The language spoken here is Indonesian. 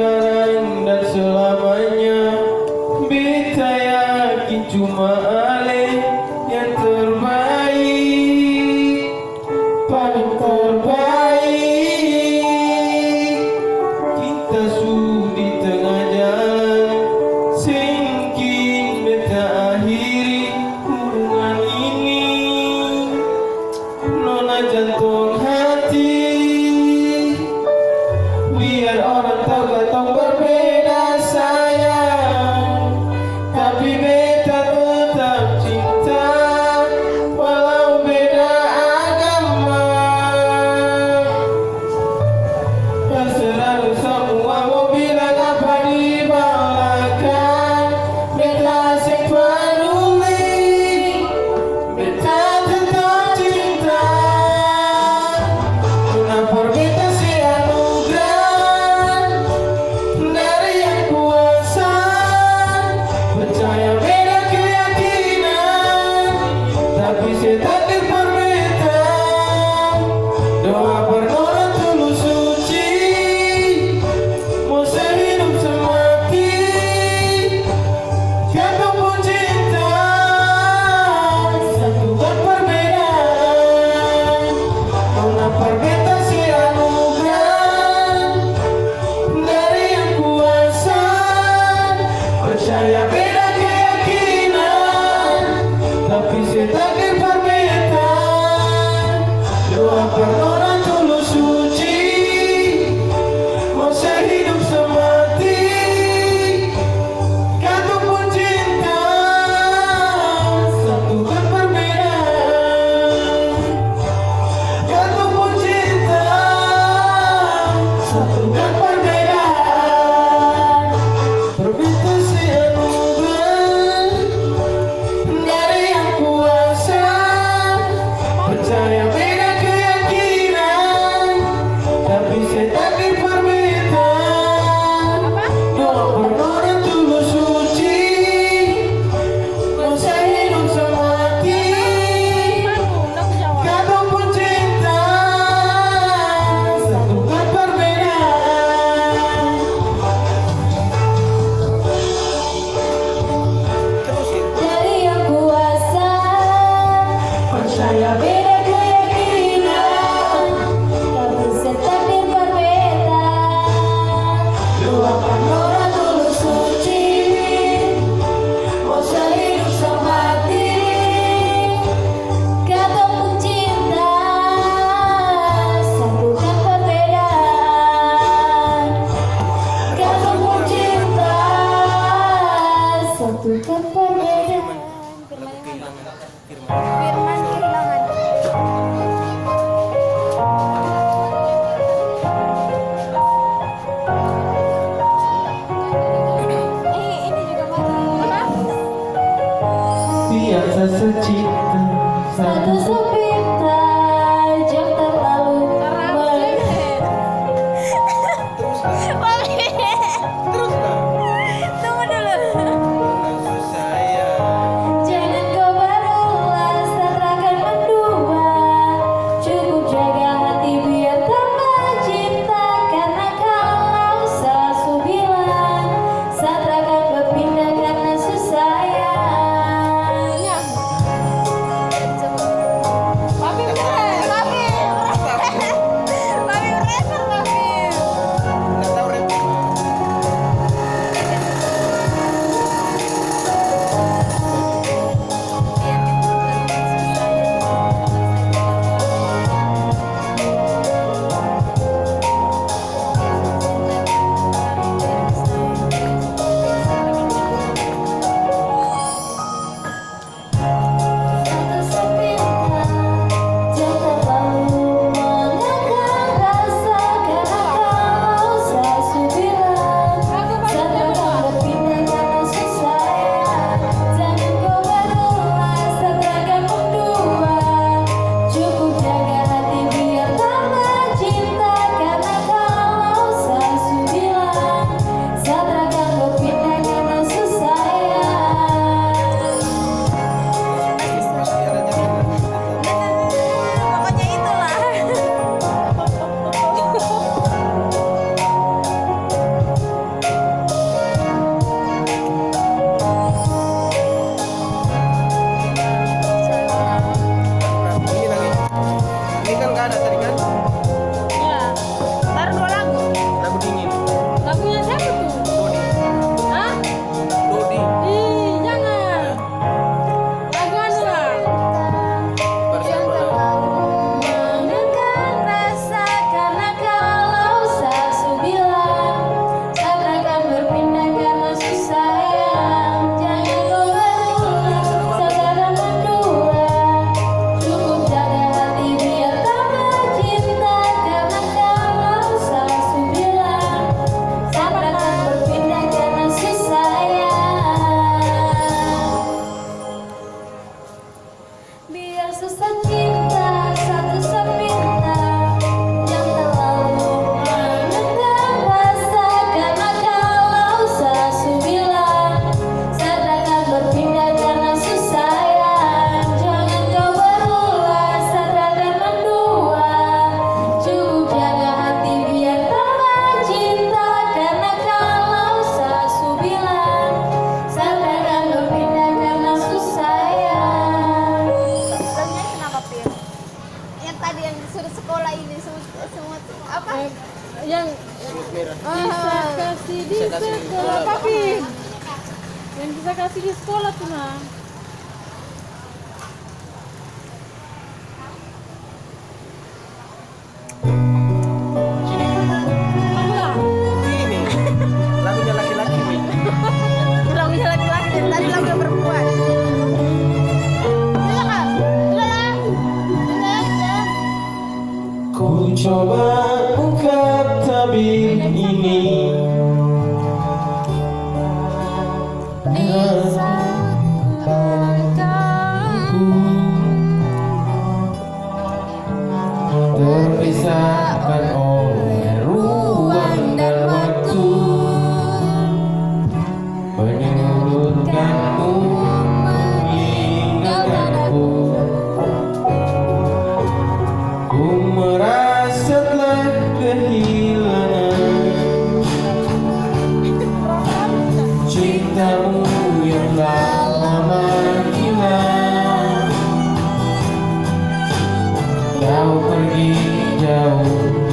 sekarang dan selamanya. Beta yakin cuma Ale yang terbaik, paling terbaik. Kita sudah di tengah jalan, singkin beta akhiri hubungan ini. Nona jantung hati, biar orang tahu katong berbeda sayang, tapi beta tetap cinta walau beda agama. nggak ada tadi kan? Ya, taruh 2 lagu. Lagu dingin. Lagunya siapa tuh? Dodi. Hah? Dodi. Ih, jangan. Lagu anu lah. Bersama. Menekan rasa karena kalau sasu bilang seakan berpindah karena susah sayang. Jangan kau berulang saudara berdua. Cukup jaga hati biar tambah cinta karena kalau sasu bilang seakan berpindah karena susah sayang. Biar susah cinta satu sepinta yang terlalu menekan rasa karena kalau sasu bilang seakan berpindah karena susah sayang. Jangan kau berulang seakan mendua. Cukup jaga hati biar tambah cinta karena kalau sasu bilang seakan berpindah karena susah sayang. Lagunya kenapa, Pin? Yang tadi yang disuruh sekolah ini semua apa? Yang Semut merah. bisa kasih di Bisa kasih di sekolah, sekolah. tapi yang bisa kasih di sekolah tuh nah. Enggak. Ini lagunya laki-laki nih. Lagunya laki-laki, tadi lagu perempuan. Iya kan? Iya. Ku coba ungkap tabir